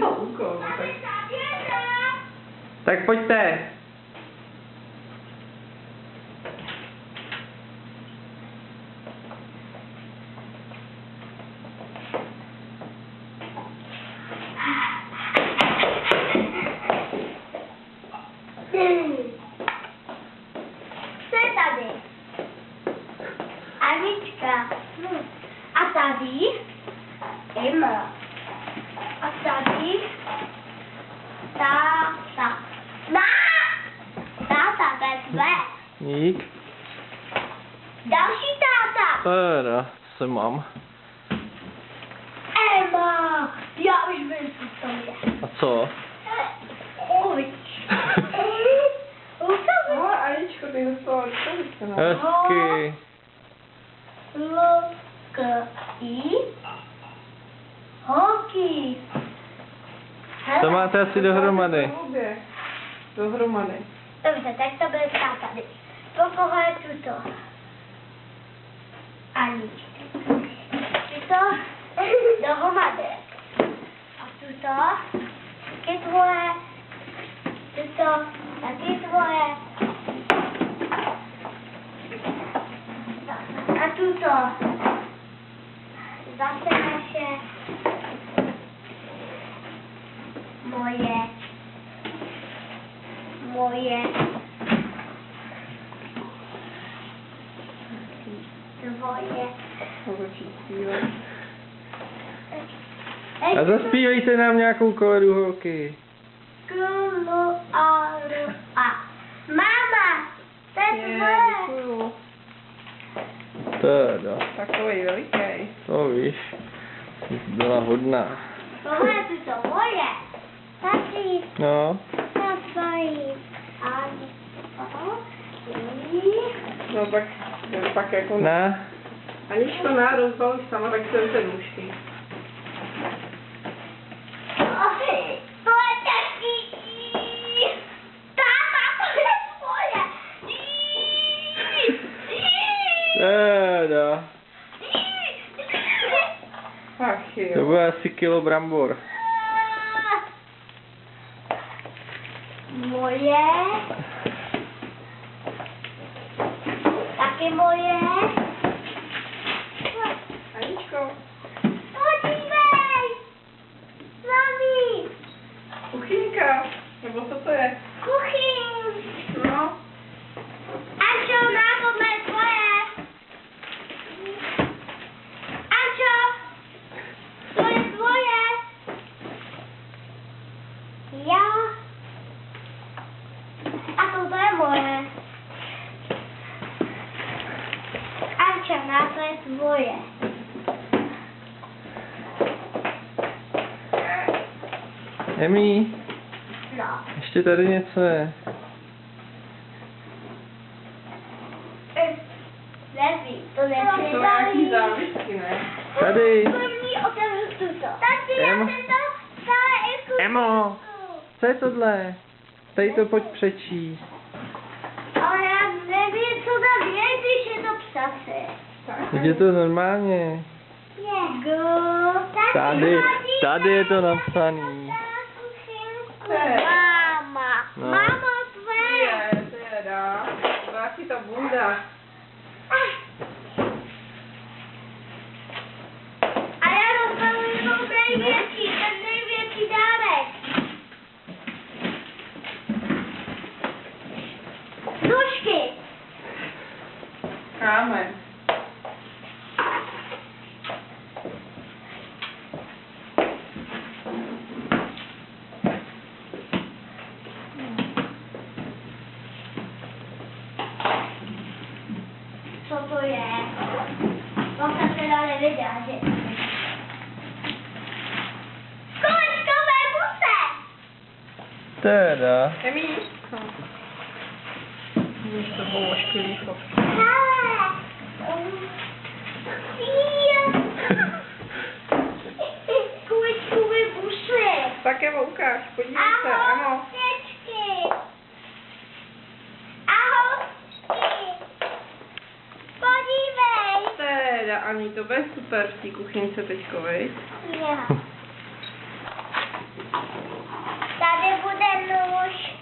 Na úkol, no tak. Tak pojďte. Co je tady? Anička. A tady? Emma. A tady? Táta. Táta, to je tvé. Dík. Další táta. Teda, co mám. Emma. Já už vím, co to je. A co? Ovič. No, Aničko, ty dostala rukavičku, no. Hezky. L-K-I. Hoky. To máte asi dohromady. Dohromady. Dobře, tak to bude stát tady. Po koho je tuto? Anička. Tuto dohromady. A tuto taky tvoje. Tuto taky tvoje. A tuto zase naše. Moje. Tvoje. A zaspívejte nám nějakou koledu, holky. K-L-A-R-A. Mama, to je tvoje. Děkuju. Teda, Takový veliký. to víš. Jsi byla hodná. Tohle je to moje. Taky. No. To tvojí. No tak, pak jako... Ne? Aničko, na, rozbaluj sama, tak jsem ten nůžky. To je taky. Táta, to je tvoje. Teda. Ach To jo. bude asi kilo brambor. Moje. Taky moje. Aničko. Podívej. Mami. Kuchynka. Nebo co to je? Kuchyň. No. Ančo, na tohle je tvoje. Ančo. To je tvoje. Já. A to je moje. Anča, na to je tvoje. Emi, No. ještě tady něco je. Neví, to To nepřibaví. jsou nějaký závisky, ne? Tady. První otevřu tuto. Tati, já Emo. jsem to stále i kuchyňku. Emo, co je tohle? Tady to pojď přečíst. Ale já nevím, co tam je, když je to psasy. Teď je to normálně. Je. Go. Tady je to napsaný. Máma. No. Máma, tvé. Je, teda. To jaký to bunda. A já rozbaluji jenom největší, ten největší dárek. Nůžky. Kámen. Co to je? To jsem teda nevěděla, že... Kolečkové buse! Teda. Emi. Víš, to bylo ošklivý chov. Hele! Kolečkové busy! Tak Evo, ukáž, podívej se, ano. Ahosečky! Ahosky! Podívej! Teda, Ani, to bude super v té kuchynce teďko, viď? Jo. Tady bude nůž.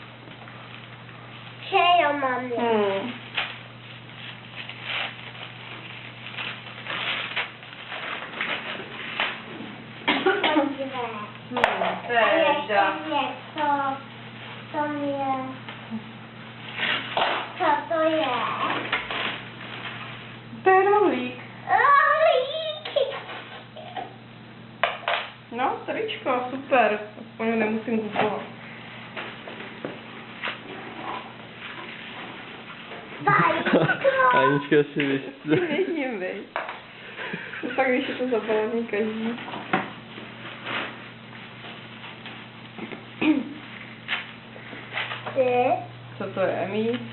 Čeho mám já? To je ještě žák. něco. To je. Co to je? To je rohlík. Rohlíky. No, tričko, super. Aspoň ho nemusím kupovat. Vajíčko. Anička si vystřelí. Nejdím, viď. No tak když je to zabalený každý. Ty. Co to je, Emí?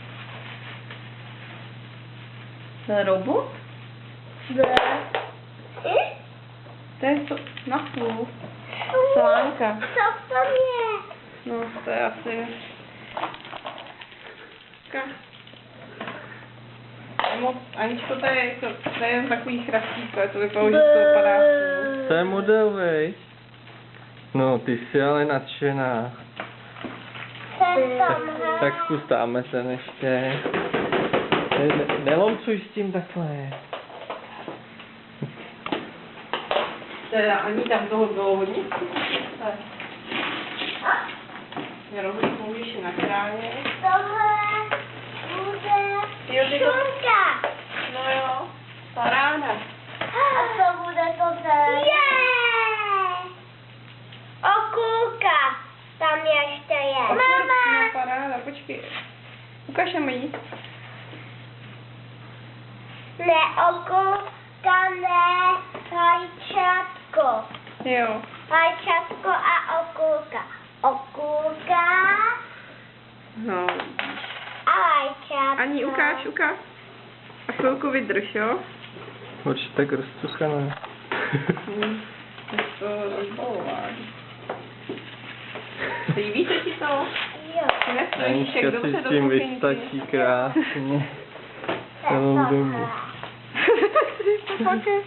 To je robot? To je co? Na půl. Slánka. Co to je? No, to je asi... Aničko, to je jen takový chrastíko, to vypadá, že to padá. To je model, vej. No, ty jsi ale nadšená. Tak zkus dáme ten ještě. Nelomcuj s tím takhle. Teda ani tam toho bylo hodně. Je rohlík můžeš i nakrájet. Tohle bude Jo, ty to- šunka. No jo, paráda. A co bude to celé? Okulka. Tam ještě je. No Mama. paráda, počkej. Ukážeme jí. Ne okulka, ne rajčátko. Jo. Rajčátko a okulka. Okulka No. a rajčátko. Ani ukáž. A chvilku vydrž, jo? Proč tak rozcuchané? Je to rozbalování. Líbí se ti to? Jo. Anička si s tím vystačí krásně. Celou dobu. To fakt je.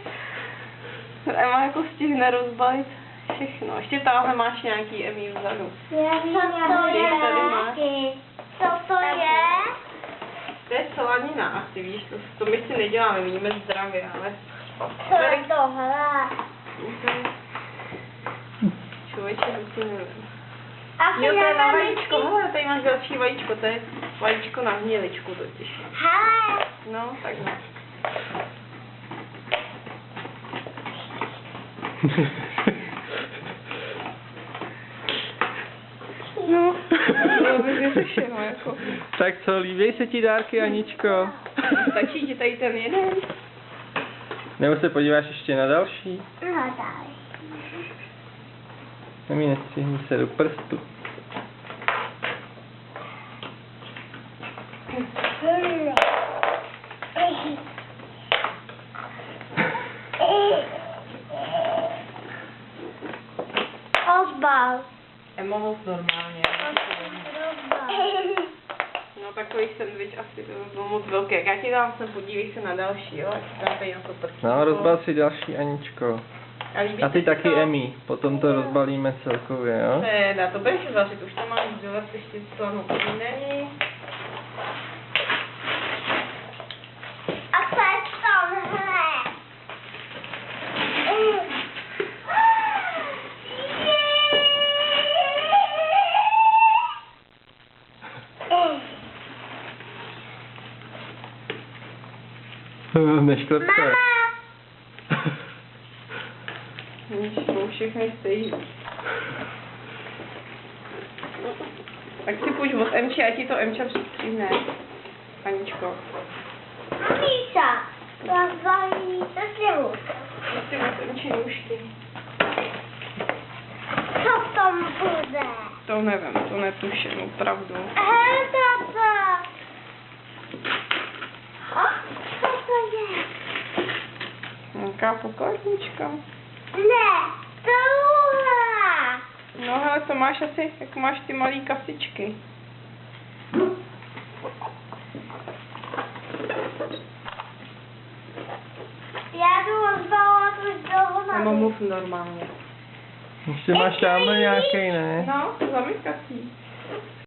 Emma jako stihne rozbalit všechno. Ještě tamhle máš nějaký Emí vzadu. Co to je? Co to je? To je solanina asi, víš, to my si neděláme, my jíme zdravě, ale... Co je tohle? Člověče, to si nevím. A Jo, to je na máme vajíčko, hele, tady máš další vajíčko, to je vajíčko na hníličku totiž. Hele. No, takhle. No, bylo by vyřešeno, jako. Tak co, líbí se ti dárky, Aničko? Stačí ti tady ten jeden? Nebo se podíváš ještě na další? No daj. Nemí nestřihni se do prstu. Rozbal. Emma moc normálně. No takový sandwich asi to by bylo moc velký. Jak já ti dám sem, podívej se na další, jo? Ať dám tady na to prstínko. No, rozbal si další, Aničko. líbí A se ty ti taky to? Emmy. Potom to rozbalíme celkově, jo? Teda, to budeš vařit, už tam máš dělat ještě slanou píneň. A co je tohle? Nešklepce. Mama. Jsou všechny stejný. Tak si půjď od Emči, ať ti to Emča přistříhne. Aničko. Míša. Rozbalí to slivu. Ty od Emči nůžky. Co v tom bude? To nevím, to netuším, opravdu. Hele, tata. Co to je? Nějaká pokladnička. Ne, tohle. No hele, to máš asi, jak máš ty malý kasičky. Já jdu rozbalovat už dlouho na Nebo mluv normálně. Ještě máš tamhle nějaký, ne? No, zamykací.